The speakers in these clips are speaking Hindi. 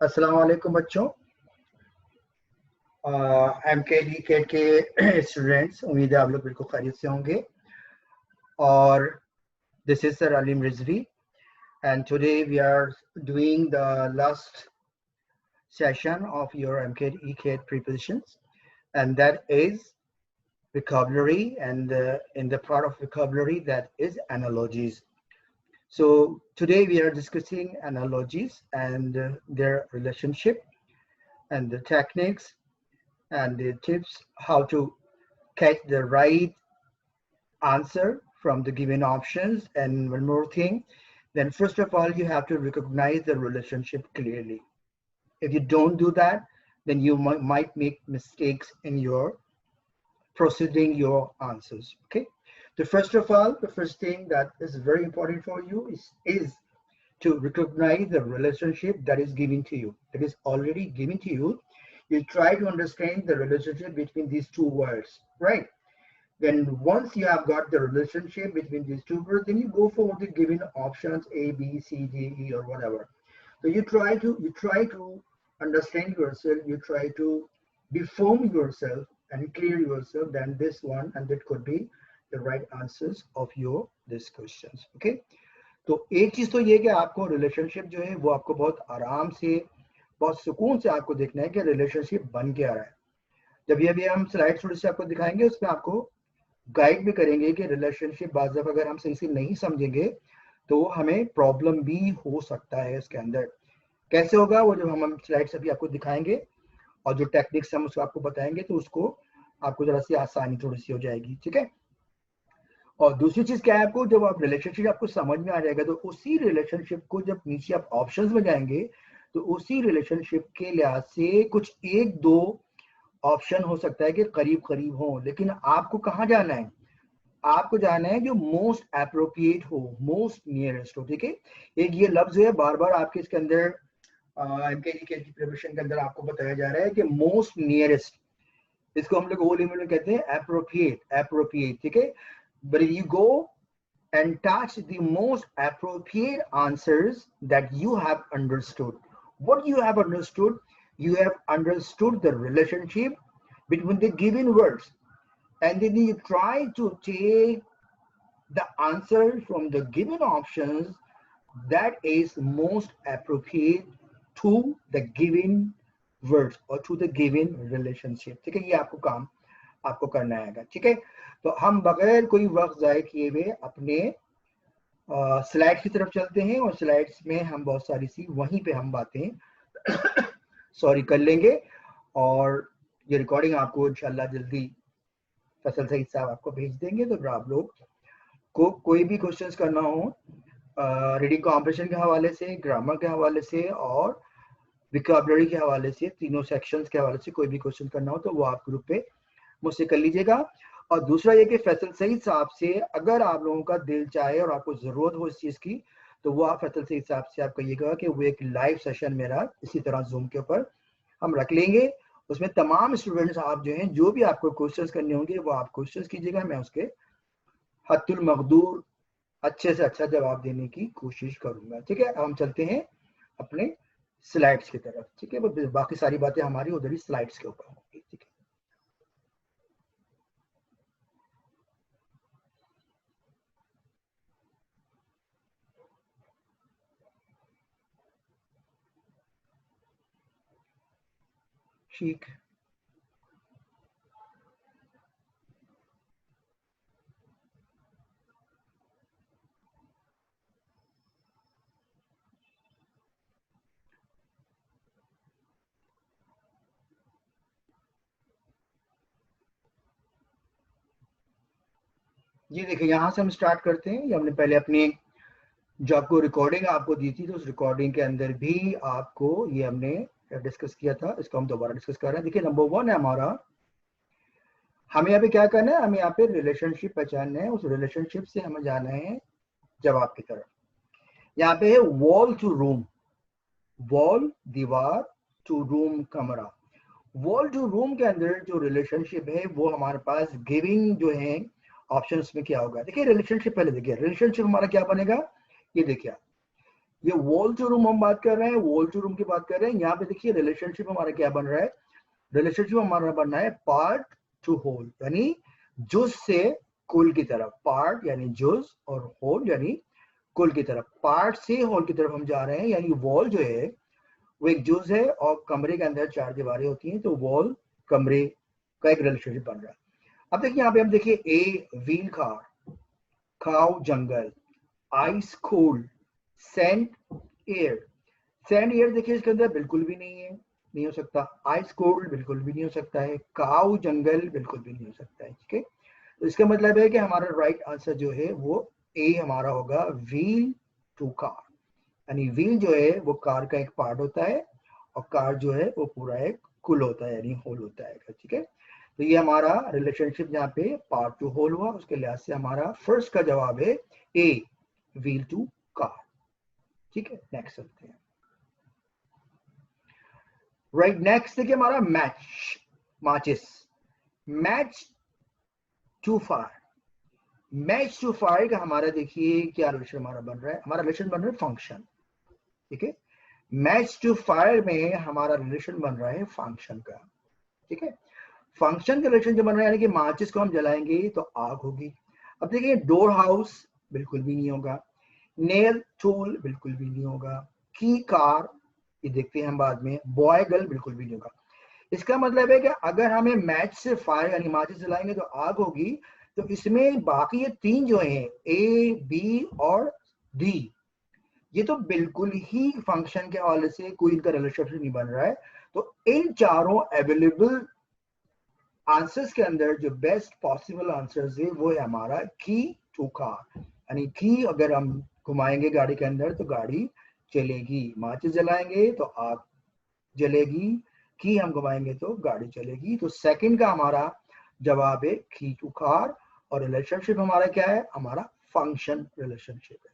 अस्सलाम वालेकुम बच्चों। MKD कैट के स्टूडेंट्स, उम्मीद है आप लोग बिल्कुल खैरियत से होंगे। और this is sir Aleem Rizvi and today we are doing the last session of your MKD CAT prepositions, and that is vocabulary, and in the part of vocabulary that is analogies. So today we are discussing analogies and their relationship and the techniques and the tips how to catch the right answer from the given options. And one more thing, then first of all you have to recognize the relationship clearly. If you don't do that, then you might make mistakes in your proceeding your answers. Okay, so first of all, the first thing that is very important for you is to recognize the relationship that is given to you, that is already given to you. You try to understand the relationship between these two words, right? Then once you have got the relationship between these two words, then you go for the given options A, B, C, D, E, or whatever. So you try to understand yourself, you try to deform yourself and clear yourself, then this one, and that could be the right answers of your these questions. Okay, तो एक चीज तो ये कि आपको रिलेशनशिप जो है वो आपको बहुत आराम से, बहुत सुकून से आपको देखना है कि रिलेशनशिप बन के आ रहा है। जब ये भी हम स्लाइड थोड़ी सी आपको दिखाएंगे, उसमें आपको गाइड भी करेंगे कि रिलेशनशिप बाज़ दफ़ा अगर हम सही से नहीं समझेंगे तो हमें प्रॉब्लम भी हो सकता है इसके अंदर। कैसे होगा वो जब हम स्लाइड्स अभी आपको दिखाएंगे और जो टेक्निक्स हम उसको आपको बताएंगे तो उसको आपको जरा सी आसानी थोड़ी सी हो जाएगी। ठीक है, और दूसरी चीज क्या है, आपको जब आप रिलेशनशिप आपको समझ में आ जाएगा तो उसी रिलेशनशिप को जब नीचे आप ऑप्शंस में जाएंगे तो उसी रिलेशनशिप के लिहाज से कुछ एक दो ऑप्शन हो सकता है कि करीब करीब हो, लेकिन आपको कहाँ जाना है? आपको जाना है जो मोस्ट एप्रोप्रिएट हो, मोस्ट नियरेस्ट हो। ठीक है, एक ये लफ्ज है बार बार आपके इसके अंदर एमकेडी के प्रिपरेशन के अंदर आपको बताया जा रहा है कि मोस्ट नियरेस्ट, इसको हम लोग ओ लिमिट में कहते हैं एप्रोप्रिएट, एप्रोप्रिएट। ठीक है, but if you go and touch the most appropriate answers that you have understood, what you have understood, you have understood the relationship between the given words, and then you try to take the answer from the given options that is most appropriate to the given words or to the given relationship. ठीक है, ये आपको काम आपको करना है। ठीक है, तो हम बगैर कोई वक्त ज़ाय किए हुए अपने स्लाइड्स की तरफ चलते हैं और स्लाइड्स में हम बहुत सारी सी वहीं पे हम बातें सॉरी कर लेंगे, और ये रिकॉर्डिंग आपको इंशाल्लाह जल्दी फैसल सईद साहब आपको भेज देंगे। तो आप लोग को कोई भी क्वेश्चंस करना हो रीडिंग कॉम्प्रिहेंशन के हवाले से, ग्रामर के हवाले से और वोकैबुलरी के हवाले से, तीनों सेक्शंस के हवाले से कोई भी क्वेश्चन करना हो तो वो आप ग्रुप पे मुझसे कर लीजिएगा। और दूसरा ये कि फैसल सईद साहब से अगर आप लोगों का दिल चाहे और आपको ज़रूरत हो इस चीज़ की तो वो आप फैसल सईद साहब से आप कहिएगा कि वो एक लाइव सेशन मेरा इसी तरह जूम के ऊपर हम रख लेंगे। उसमें तमाम स्टूडेंट्स आप जो हैं जो भी आपको क्वेश्चंस करने होंगे वो आप क्वेश्चंस कीजिएगा, मैं उसके हद्दुल मकदूर अच्छे से अच्छा जवाब देने की कोशिश करूँगा। ठीक है, हम चलते हैं अपने स्लाइड्स की तरफ। ठीक है, बाकी सारी बातें हमारी उधर ही स्लाइड्स के ऊपर होंगी। ठीक है, ठीक। जी देखिए, यहाँ से हम स्टार्ट करते हैं। ये हमने पहले अपनी जो आपको रिकॉर्डिंग आपको दी थी तो उस रिकॉर्डिंग के अंदर भी आपको ये हमने डिस्कस किया था, इसको हम दोबारा डिस्कस कर रहे हैं। देखिए, नंबर 1 है हमारा, हमें यहाँ पे क्या करना है, हमें यहाँ पे रिलेशनशिप पहचानना है। उस रिलेशनशिप से हमें जाना है जवाब की तरफ। यहाँ पे है वॉल टू रूम, वॉल दीवार, टू रूम कमरा। वॉल टू रूम के अंदर जो रिलेशनशिप है वो हमारे पास गिविंग जो है ऑप्शंस में क्या होगा। देखिए रिलेशनशिप, पहले देखिए रिलेशनशिप हमारा क्या बनेगा, ये देखिए ये वॉल टू रूम हम बात कर रहे हैं, वॉल टू रूम की बात कर रहे हैं। यहाँ पे देखिए रिलेशनशिप हमारा क्या बन रहा है, रिलेशनशिप हमारा बनना है पार्ट टू होल, यानी जुज से कुल की तरफ। पार्ट यानी जुज और होल यानी कुल की तरफ। पार्ट से होल की तरफ हम जा रहे हैं, यानी वॉल जो है वो एक जुज है और कमरे के अंदर 4 दीवारें होती हैं, तो वॉल कमरे का एक रिलेशनशिप बन रहा है। अब देखिए यहाँ पे हम देखिए a wheel car, cow jungle, ice cold, scent air. Sand air देखिए इसके अंदर बिल्कुल भी नहीं है, नहीं हो सकता। आइस कोल्ड बिल्कुल भी नहीं हो सकता है। काऊ जंगल बिल्कुल भी नहीं हो सकता है। ठीक है, तो इसका मतलब है कि हमारा राइट आंसर जो है वो ए हमारा होगा, व्हील टू कार। यानी व्हील जो है वो कार का एक पार्ट होता है और कार जो है वो पूरा एक कुल होता है, यानी होल होता है। ठीक है, तो ये हमारा रिलेशनशिप जहाँ पे पार्ट टू होल हुआ, उसके लिहाज से हमारा फर्स्ट का जवाब है ए, व्हील टू कार। ठीक है, नेक्स्ट चलते हैं। राइट, नेक्स्ट देखिए हमारा मैच, माचिस, match to fire. Match to fire का हमारा देखिए क्या रिलेशन हमारा बन रहा है, हमारा रिलेशन बन रहा है फंक्शन। ठीक है, मैच टू फायर में हमारा रिलेशन बन रहा है फंक्शन का। ठीक है, फंक्शन का रिलेशन जो बन रहा है, यानी कि माचिस को हम जलाएंगे तो आग होगी। अब देखिए डोर हाउस बिल्कुल भी नहीं होगा, नेल टूल बिल्कुल भी नहीं होगा, की कार ये देखते हैं हम बाद में, बॉय गर्ल बिल्कुल भी नहीं होगा। इसका मतलब है कि अगर हमें मैच से फायर यानी माचिस जलाएंगे तो आग होगी, तो इसमें बाकी ये तीन जो हैं ए बी और डी, ये तो बिल्कुल ही फंक्शन के हवाले से कोई इनका रिलेशनशिप नहीं बन रहा है। तो इन चारों अवेलेबल आंसर्स के अंदर जो बेस्ट पॉसिबल आंसर्स है वो है हमारा की टू कार। यानी की अगर हम घुमाएंगे गाड़ी के अंदर तो गाड़ी चलेगी, माचिस जलाएंगे तो आग जलेगी, की हम घुमाएंगे तो गाड़ी चलेगी। तो सेकंड का हमारा जवाब है की टू कार, और रिलेशनशिप हमारा क्या है, हमारा फंक्शन रिलेशनशिप है।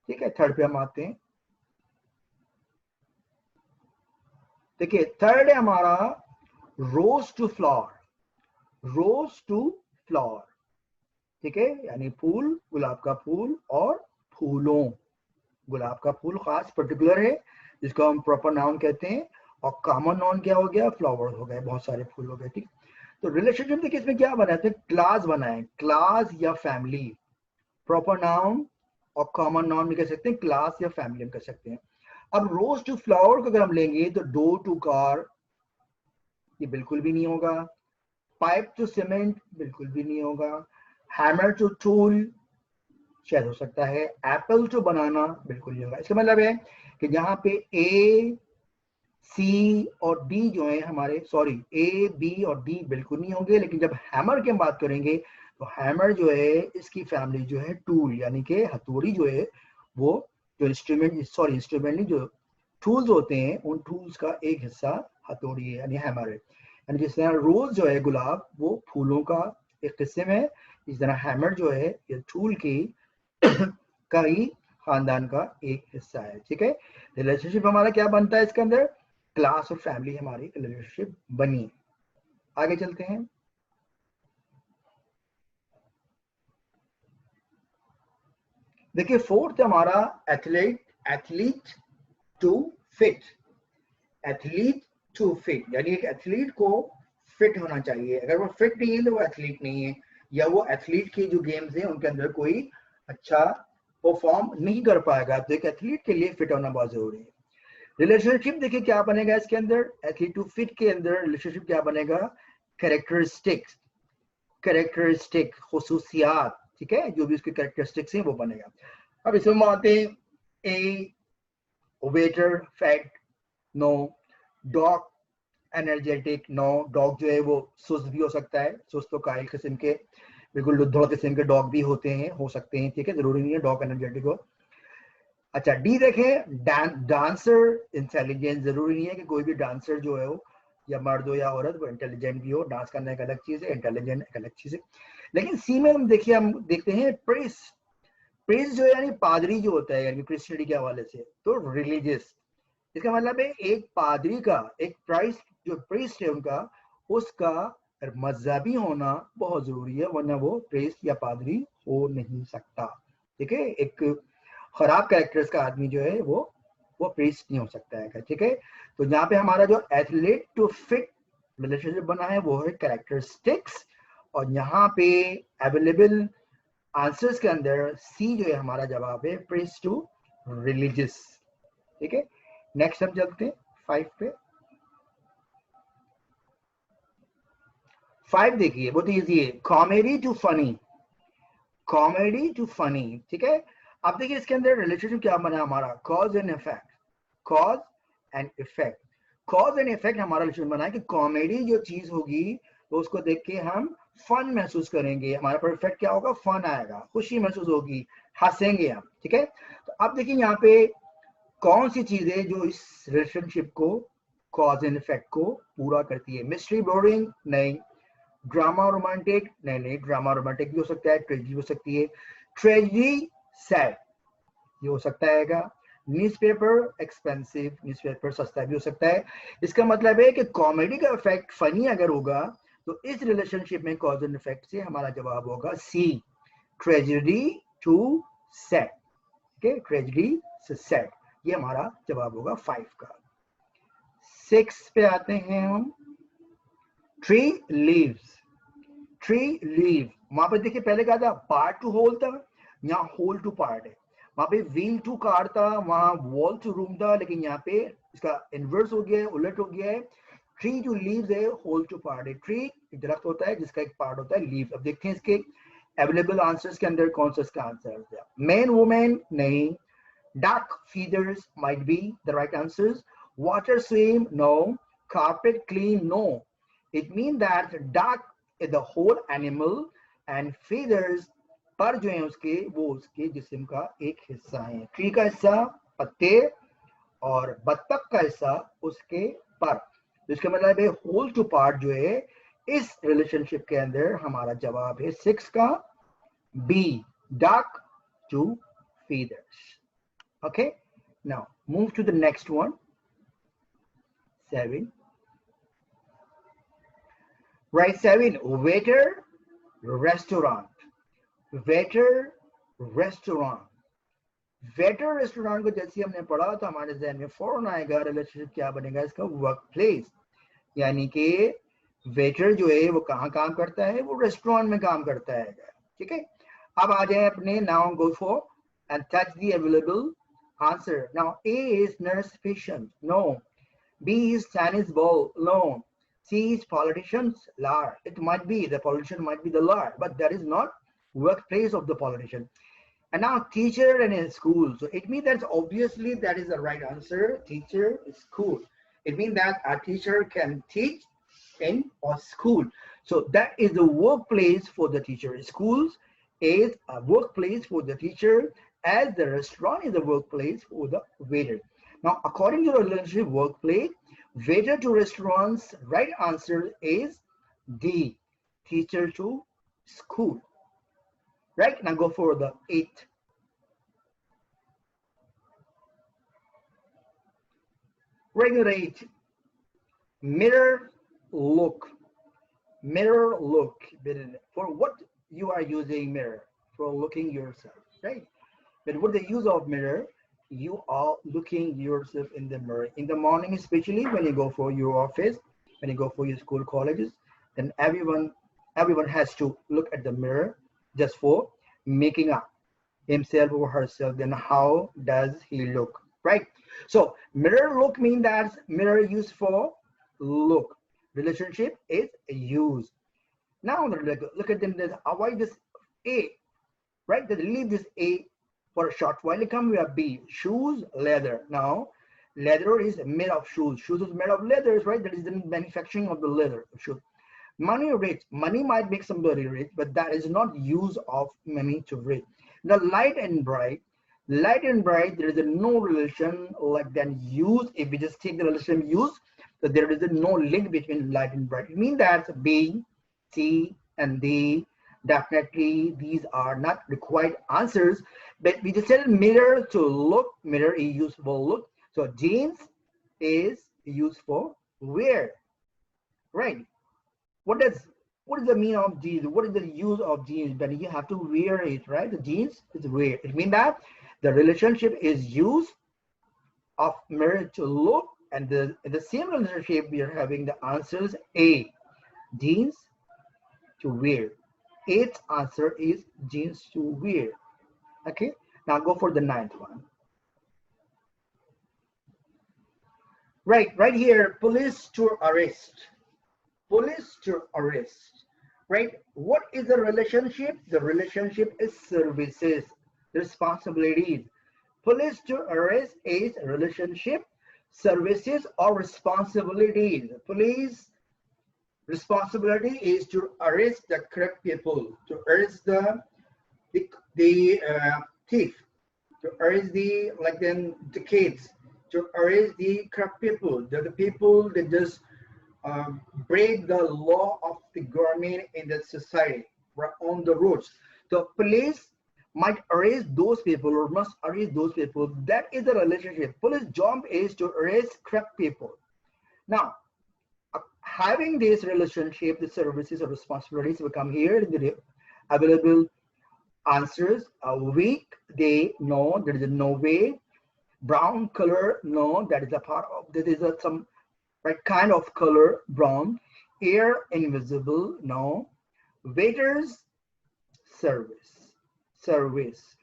ठीक है, थर्ड पे हम आते हैं। देखिए थर्ड है हमारा rose to flower, rose to flower. ठीक है, यानी फूल, गुलाब का फूल और फूलों। गुलाब का फूल खास पर्टिकुलर है जिसको हम प्रॉपर नाउन कहते हैं, और कॉमन नाउन क्या हो गया, फ्लावर हो गए, बहुत सारे फूल हो गए। ठीक, तो रिलेशनशिप देखिए इसमें क्या बनाते हैं, क्लास बनाए, क्लास या फैमिली। प्रॉपर नाउन और कॉमन नाउन भी कह सकते हैं, क्लास या फैमिली हम कह सकते हैं। अब रोज टू फ्लावर को अगर हम लेंगे तो डोर टू कार ये बिल्कुल भी नहीं होगा, पाइप टू सीमेंट बिल्कुल भी नहीं होगा, हैमर टू टूल शायद हो सकता है, एप्पल टू बनाना बिल्कुल नहीं होगा। इसका मतलब है कि जहां पे ए सी और डी जो है हमारे, सॉरी ए बी और डी बिल्कुल नहीं होंगे, लेकिन जब हैमर की हम बात करेंगे तो हैमर जो है इसकी फैमिली जो है टूल, यानी कि हथौड़ी जो है वो जो इंस्ट्रूमेंट, सॉरी इंस्ट्रूमेंट नहीं, जो टूल्स होते हैं उन टूल्स का एक हिस्सा हथौड़ी है, यानी हैमर है। यानी जिस तरह रोज जो है गुलाब वो फूलों का एक किस्म है, इस तरह हैमर जो है ये टूल की का ही खानदान का एक हिस्सा है। ठीक है, रिलेशनशिप हमारा क्या बनता है इसके अंदर, क्लास और फैमिली हमारी रिलेशनशिप बनी। आगे चलते हैं। देखिए फोर्थ हमारा athlete, athlete to fit. Athlete to fit यानी एक एथलीट को फिट होना चाहिए, अगर वो फिट नहीं है तो वो एथलीट नहीं है, या वो एथलीट की जो गेम्स हैं उनके अंदर कोई अच्छा परफॉर्म नहीं कर पाएगा। तो एक एथलीट के लिए फिट होना बहुत जरूरी है। रिलेशनशिप देखिए क्या बनेगा इसके अंदर, एथलीट टू फिट के अंदर रिलेशनशिप क्या बनेगा, कैरेक्टरिस्टिक्स, कैरेक्टरिस्टिक खुसूसियात। ठीक है, जो भी उसके कैरेक्टरिस्टिक्स हैं वो बनेगा। अब इसमें हम आते हैं, A waiter fat, no, dog energetic, no, dog जो है वो सुस्त भी हो सकता है, सुस्त तो कायल किस्म के, बिल्कुल लुद्धड़ किस्म के डॉग भी होते हैं, हो सकते हैं। ठीक है, जरूरी नहीं है डॉग एनर्जेटिक हो। अच्छा डी देखें, डांसर इंटेलिजेंट, जरूरी नहीं है कि कोई भी डांसर जो है वो या मर्द हो या औरत वो इंटेलिजेंट भी हो, डांस करना एक अलग चीज है, इंटेलिजेंट एक अलग चीज है। लेकिन सी में हम देखिए, हम देखते हैं प्रेस, प्रेस जो है यानी पादरी जो होता है, यानी क्रिश्चियनिटी के हवाले से तो रिलीजियस। इसका मतलब है एक पादरी का, एक प्राइस जो प्रीस्ट है उनका, उसका मजहबी होना बहुत जरूरी है, वरना वो प्रेस्ट या पादरी हो नहीं सकता। ठीक है, एक खराब कैरेक्टर्स का आदमी जो है वो प्रीस्ट नहीं हो सकता है, ठीक है। तो यहाँ पे हमारा जो एथलीट टू फिट रिलेशनशिप बना है वो है कैरेक्टरिस्टिक्स, और यहाँ पे अवेलेबल आंसर्स के अंदर सी जो है हमारा जवाब है, प्रीस्ट टू रिलीजियस, ठीक है। नेक्स्ट हम चलते हैं 5 पे। 5 देखिए बहुत इजी है, comedy to funny, comedy to funny, ठीक है। अब देखिए इसके अंदर रिलेशनशिप क्या बना हमारा, cause and effect, cause and effect, cause and effect हमारा रिलेशन बना है कि कॉमेडी जो चीज होगी तो उसको देख के हम फन महसूस करेंगे, हमारा पर इफेक्ट क्या होगा, फन आएगा, खुशी महसूस होगी, हंसेंगे हम, ठीक है। तो अब देखिए यहाँ पे कौन सी चीजें जो इस रिलेशनशिप को, कॉज एंड इफेक्ट को पूरा करती है। मिस्ट्री बोरिंग नहीं, ड्रामा रोमांटिक नहीं, ड्रामा रोमांटिक भी हो सकता है, ट्रेजेडी हो सकती है, ट्रेजेडी सैड ये हो सकता है, न्यूज़पेपर एक्सपेंसिव, न्यूज़पेपर सस्ता भी हो सकता है। इसका मतलब है कि कॉमेडी का इफेक्ट फनी अगर होगा तो इस रिलेशनशिप में कॉज एंड इफेक्ट से हमारा जवाब होगा C, tragedy to sad, okay, tragedy से सैड, ये हमारा जवाब होगा 5 का। 6 पे आते हैं हम, ट्री लीव्स, ट्री लीव, वहां पर देखिए पहले क्या था, पार्ट टू होल था, यहाँ होल टू पार्ट है, वहां पे व्हील टू कार था, वहां वॉल टू रूम था, लेकिन यहाँ पे इसका इन्वर्स हो गया है, उलट हो गया है, ट्री टू लीव्स है, होल टू पार्ट है। ट्री एक दरख्त होता है जिसका एक पार्ट होता है लीव। अब देखते हैं इसके अवेलेबल आंसर्स के अंदर कौन सा इसका आंसर है, मैन वुमेन नहीं, dark feathers might be the right answers, water swim no, carpet clean no, it means that dark is the whole animal and feathers पर जो है उसके वो उसके जिस्म का एक हिस्सा है, ट्री का हिस्सा पत्ते और बत्तख का हिस्सा उसके पर, तो इसका मतलब है होल टू पार्ट जो है इस रिलेशनशिप के अंदर हमारा जवाब है 6 का B, dark to feathers. Okay, now move to the next one, 7. Right, 7, waiter restaurant, waiter restaurant, waiter restaurant को जैसे हमने पढ़ा तो हमारे जहन में फौरन आएगा रिलेशनशिप क्या बनेगा इसका, वर्क प्लेस, यानी कि वेटर जो है वो कहाँ काम करता है, वो रेस्टोरेंट में काम करता है, ठीक है। अब आ जाए अपने, now go for and touch the available answer. Now A is nurse patient no, B is tennis ball no, C is politicians lar, it might be the politician might be the lar, but that is not workplace of the politician. And now teacher and in school, so it means that obviously that is the right answer, teacher is school. It means that a teacher can teach in a school, so that is the workplace for the teacher. Schools is a workplace for the teacher, as the restaurant is a workplace for the waiter. Now according to the relationship workplace, waiter to restaurants, right answer is D, teacher to school. Right, now go for the 8. Regular 8, mirror look, mirror look, for what you are using mirror, for looking yourself, right? But what the use of mirror, you are looking yourself in the mirror in the morning, especially when you go for your office, when you go for your school, colleges, then everyone has to look at the mirror just for making up himself or herself. Then how does he look, right? So mirror look means that mirror used for look, relationship is used. Now look at them, avoid this A, right? They leave this A for a short while. Come, we have B, shoes, leather. Now leather is made of shoes, shoes is made of leathers, right? That is the manufacturing of the leather shoe. Money rich, money might make somebody rich, but that is not use of money to rich. The light and bright, there is a no relation like then use. If we just take the relation use, so there is a no link between light and bright. It means that B, C, and D, definitely these are not required answers, but we just said mirror to look, mirror is used for look. So jeans is used for wear, right? What is the meaning of jeans? What is the use of jeans? But you have to wear it, right? The jeans is wear. It means that The relationship is use of mirror to look, and in the same relationship we are having the answers A, jeans to wear. Eighth answer is jeans to wear. Okay, now go for the ninth one. Right here, police to arrest. Police to arrest. Right? What is the relationship? The relationship is services, responsibilities. Police to arrest is relationship, services, or responsibilities. Police responsibility is to arrest the corrupt people, to arrest the thief, to arrest the kids, to arrest the corrupt people, the people that just break the law of the government in the society on the roads. The police might arrest those people or must arrest those people. That is the relationship. Police job is to arrest corrupt people. Now, having this relationship, the services or responsibilities will come here in the available answers. A week, day, no, there is no way. Brown color, no, that is a part of, this is some right kind of color, brown. Air, invisible, no. Waiters, service, services,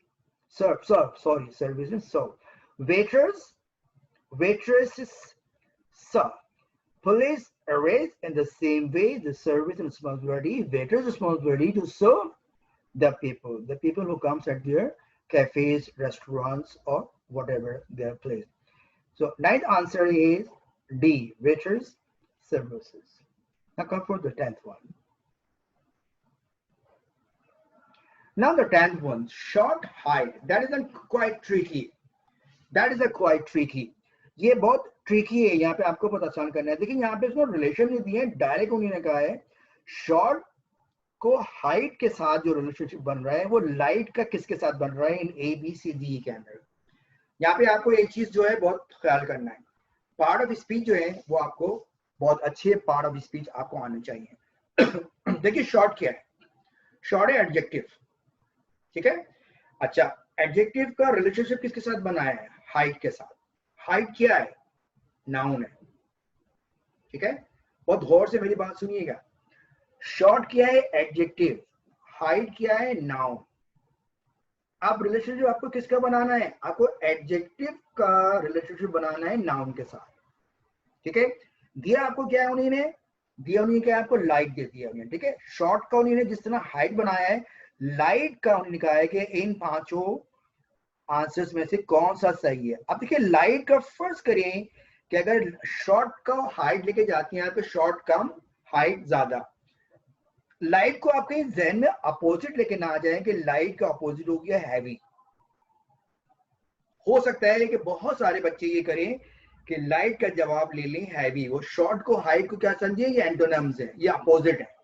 so. Waiters, waitresses, serve. Police arrest in the same way the service and responsibility, waiters' responsibility to serve the people who comes at their cafes, restaurants, or whatever their place. So ninth answer is D, waiters, services. Now come for the 10th one. Now the 10th one, short height. That is quite tricky. That is quite tricky. ये बहुत ट्रिकी है, यहाँ पे आपको पता करना है. देखिए यहाँ पे इसको रिलेशन नहीं दिए, डायरेक्ट उन्होंने कहा है शॉर्ट को हाइट के साथ जो रिलेशनशिप बन रहा है वो लाइट का किसके साथ बन रहा है इन ABCD के अंदर. यहाँ पे आपको एक चीज जो है बहुत ख्याल करना है, पार्ट ऑफ स्पीच जो है वो आपको बहुत अच्छे पार्ट ऑफ स्पीच आपको आने चाहिए. देखिए शॉर्ट क्या है, शॉर्ट है एडजेक्टिव, ठीक है. अच्छा, एडजेक्टिव का रिलेशनशिप किसके साथ बनाया है, हाइट के साथ. हाइट क्या है, नाउन है, ठीक है. बहुत गौर से मेरी बात सुनिएगा. शॉर्ट क्या है, एडजेक्टिव. हाइट क्या है, नाउन. अब रिलेशनशिप आपको किसका बनाना है, आपको एडजेक्टिव का रिलेशनशिप बनाना है नाउन के साथ, ठीक है. दिया आपको क्या है, उन्होंने दिया, उन्होंने क्या आपको लाइट दे दिया उन्होंने, ठीक है. शॉर्ट का उन्होंने जिस तरह हाइट बनाया है, लाइट का उन्होंने कहा है कि इन पांचों आंसर्स में से कौन सा सही है. अब देखिए लाइट का फर्ज करें कि अगर शॉर्ट का हाइट लेके जाती हैं तो शॉर्ट कम हाइट ज्यादा. लाइट को आपके जहन में अपोजिट लेके ना आ जाए कि लाइट का अपोजिट हो गया हैवी. हो सकता है कि बहुत सारे बच्चे ये करें कि लाइट का जवाब ले लें हैवी. वो शॉर्ट को हाइट को क्या समझे, ये एंटोनिम्स है, ये अपोजिट है.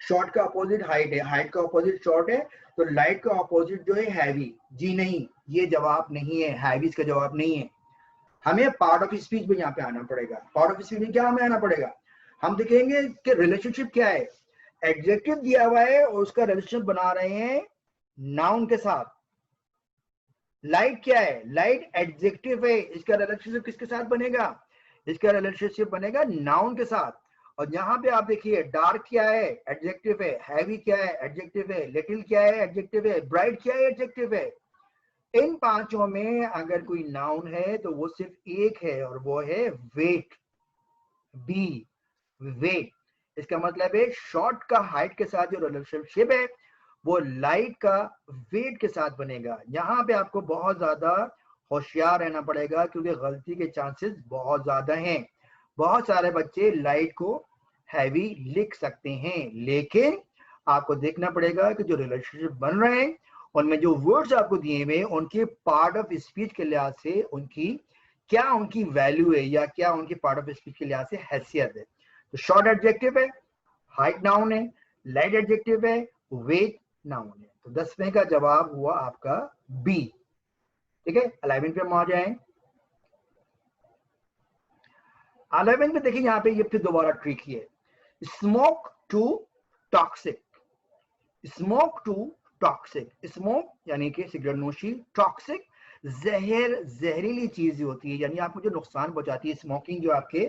शॉर्ट का अपोजिट हाइट है, हाइट का अपोजिट शॉर्ट है, तो लाइट का अपोजिट जो है हैवी. जी नहीं, ये जवाब नहीं है, हैवी इसका जवाब नहीं है. हमें पार्ट ऑफ स्पीच में यहाँ पे आना पड़ेगा. पार्ट ऑफ स्पीच में क्या हमें आना पड़ेगा, हम देखेंगे कि रिलेशनशिप क्या है. एडजेक्टिव दिया हुआ है और उसका रिलेशनशिप बना रहे हैं नाउन के साथ. लाइट क्या है, लाइट एडजेक्टिव है, इसका रिलेशनशिप किसके साथ बनेगा, इसका रिलेशनशिप बनेगा नाउन के साथ. और यहाँ पे आप देखिए डार्क क्या है, एडजेक्टिव है. हैवी क्या है, एडजेक्टिव है. लिटिल क्या है, एडजेक्टिव है. ब्राइट क्या है, एडजेक्टिव है. इन पांचों में अगर कोई नाउन है तो वो सिर्फ एक है और वो है वेट. B, wait. इसका मतलब है शॉर्ट का हाइट के साथ जो रिलेशनशिप है वो लाइट का वेट के साथ बनेगा. यहाँ पे आपको बहुत ज्यादा होशियार रहना पड़ेगा क्योंकि गलती के चांसेस बहुत ज्यादा हैं. बहुत सारे बच्चे लाइट को हैवी लिख सकते हैं, लेकिन आपको देखना पड़ेगा कि जो रिलेशनशिप बन रहे हैं उनमें जो वर्ड्स आपको दिए हुए उनके पार्ट ऑफ स्पीच के लिहाज से उनकी वैल्यू है या क्या उनकी पार्ट ऑफ स्पीच के लिहाज से हैसियत है. तो शॉर्ट एडजेक्टिव है, हाइट नाउन है, लाइट एडजेक्टिव है, वेट नाउन है. तो 10वें का जवाब हुआ आपका बी, ठीक है. 11 पे हम आ जाए. 11 में देखिए यहाँ पे ये फिर दोबारा ट्रिकी है. Smoke to toxic. Smoke to toxic. Smoke यानी कि सिगरेट नोशी, टॉक्सिक जहरीली चीज होती है, यानी आपको जो नुकसान पहुंचाती है। स्मोकिंग जो आपके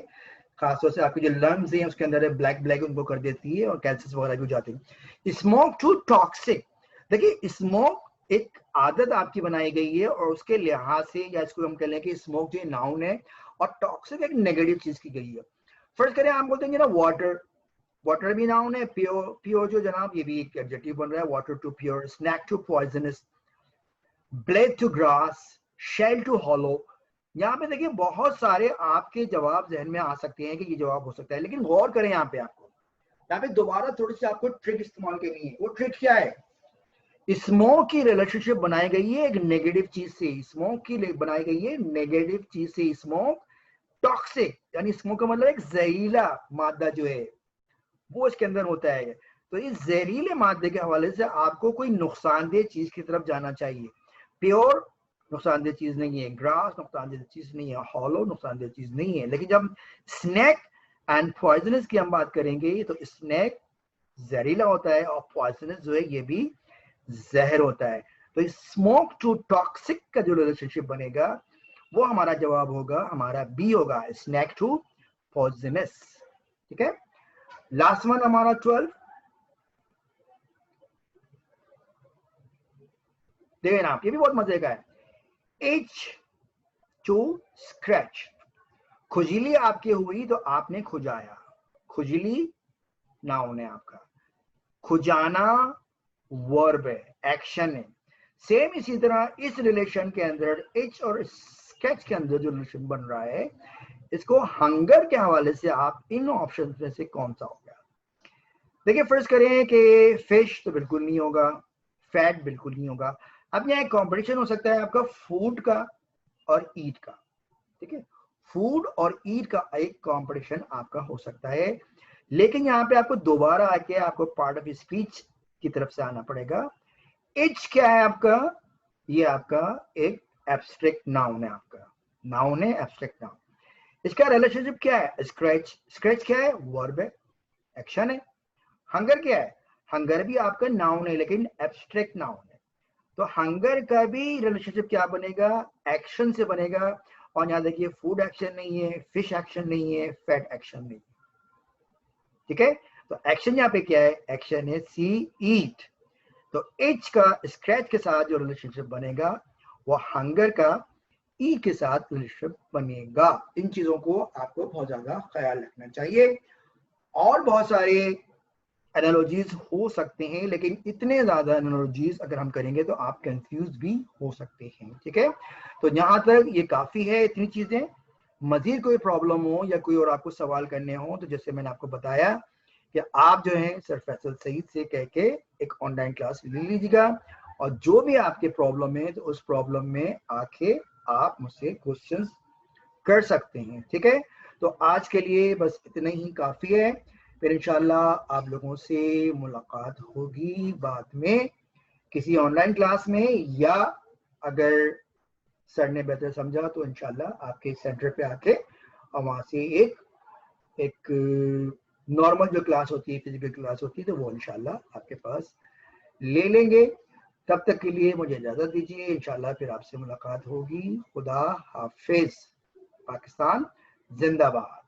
खासतौर से आपके जो लंग्स हैं उसके अंदर ब्लैक ब्लैक उनको कर देती है और कैंसर वगैरह भी हो जाते हैं। स्मोक टू टॉक्सिक, देखिए स्मोक एक आदत आपकी बनाई गई है और उसके लिहाज से, या इसको हम कह लें कि स्मोक जो नाउन है और टॉक्सिक एक नेगेटिव चीज की गई है। फर्स्ट करें, हम बोलते हैं ना वाटर, वाटर भी नाउन है। प्योर, प्योर जो जनाब ये भी एक एडजेक्टिव बन रहा है, water to pure, snake to poisonous, blade to grass, shell to hollow. यहाँ पे देखिए बहुत सारे आपके जवाब जहन में आ सकते हैं कि ये जवाब हो सकता है, लेकिन गौर करें यहाँ पे आपको, यहाँ पे दोबारा थोड़ी सी आपको ट्रिक इस्तेमाल करनी है। वो ट्रिक क्या है? स्मोक की रिलेशनशिप बनाई गई है एक नेगेटिव चीज से, स्मोक की बनाई गई है नेगेटिव चीज से। स्मोक टॉक्सिक, यानी स्मोक का मतलब एक जहरीला मादा जो है वो इसके अंदर होता है। तो इस जहरीले मादे के हवाले से आपको कोई नुकसानदेह चीज की तरफ जाना चाहिए। प्योर नुकसानदेह चीज नहीं है, ग्रास नुकसानदेह चीज नहीं है, हॉलो नुकसानदेह चीज नहीं है। लेकिन जब स्नैक एंड पॉइजनस की हम बात करेंगे तो स्नैक जहरीला होता है और पॉइजनस जो है ये भी जहर होता है। तो स्मोक टू टॉक्सिक का जो रिलेशनशिप बनेगा वो हमारा जवाब होगा, हमारा बी होगा, स्नैक टू पॉइजनस। ठीक है, लास्ट वन हमारा 12, देखिए ना आप, ये भी बहुत मजे का है। एच टू स्क्रैच, खुजली आपकी हुई तो आपने खुजाया, खुजली नाउन है आपका, खुजाना वर्ब है, एक्शन है। सेम इसी तरह इस रिलेशन के अंदर एच और स्केच के अंदर जो रिलेशन बन रहा है, इसको हंगर के हवाले से आप इन ऑप्शन में से कौन सा होगा? देखिए फर्स्ट करें कि फिश तो बिल्कुल नहीं होगा, फैट बिल्कुल नहीं होगा। अब यहाँ एक कॉम्पिटिशन हो सकता है आपका फूड का और ईट का। ठीक है, फूड और ईट का एक कॉम्पिटिशन आपका हो सकता है, लेकिन यहाँ पे आपको दोबारा आके आपको पार्ट ऑफ स्पीच की तरफ से आना पड़ेगा। इच क्या है आपका? ये आपका एक एब्स्ट्रैक्ट नाउन है, आपका नाउन है, एब्स्ट्रैक्ट नाउन। इसका रिलेशनशिप क्या है? स्क्रैच, स्क्रैच क्या है? वर्ब है, एक्शन है। हंगर क्या है? हंगर भी आपका नाउन है लेकिन एब्स्ट्रैक्ट नाउन है। तो हंगर का भी रिलेशनशिप क्या बनेगा? एक्शन से बनेगा। और यहां देखिए फूड एक्शन नहीं है, फिश एक्शन नहीं है, फैट एक्शन नहीं है। ठीक है, तो एक्शन यहाँ पे क्या है? एक्शन है सी, ईट। तो एच का स्क्रैच के साथ जो रिलेशनशिप बनेगा वो हंगर का ई के साथ रिलेशनशिप बनेगा। इन चीजों को आपको बहुत ज्यादा ख्याल रखना चाहिए। और बहुत सारे एनालॉजीज हो सकते हैं, लेकिन इतने ज्यादा एनालॉजीज अगर हम करेंगे तो आप कंफ्यूज भी हो सकते हैं। ठीक है, तो यहाँ तक ये काफी है, इतनी चीजें। मजीद कोई प्रॉब्लम हो या कोई और आपको सवाल करने हो तो जैसे मैंने आपको बताया कि आप जो है सर फैसल सईद से कह के एक ऑनलाइन क्लास ले लीजिएगा, और जो भी आपके प्रॉब्लम है तो उस प्रॉब्लम में आके आप मुझसे क्वेश्चंस कर सकते हैं। ठीक है, तो आज के लिए बस इतना ही काफी है। फिर इंशाल्लाह आप लोगों से मुलाकात होगी बाद में किसी ऑनलाइन क्लास में, या अगर सर ने बेहतर समझा तो इंशाल्लाह आपके सेंटर पे आके और वहां से एक नॉर्मल जो क्लास होती है, फिजिकल क्लास होती है, तो वो इंशाल्लाह आपके पास ले लेंगे। तब तक के लिए मुझे इजाजत दीजिए, इंशाल्लाह फिर आपसे मुलाकात होगी। खुदा हाफिज। पाकिस्तान जिंदाबाद।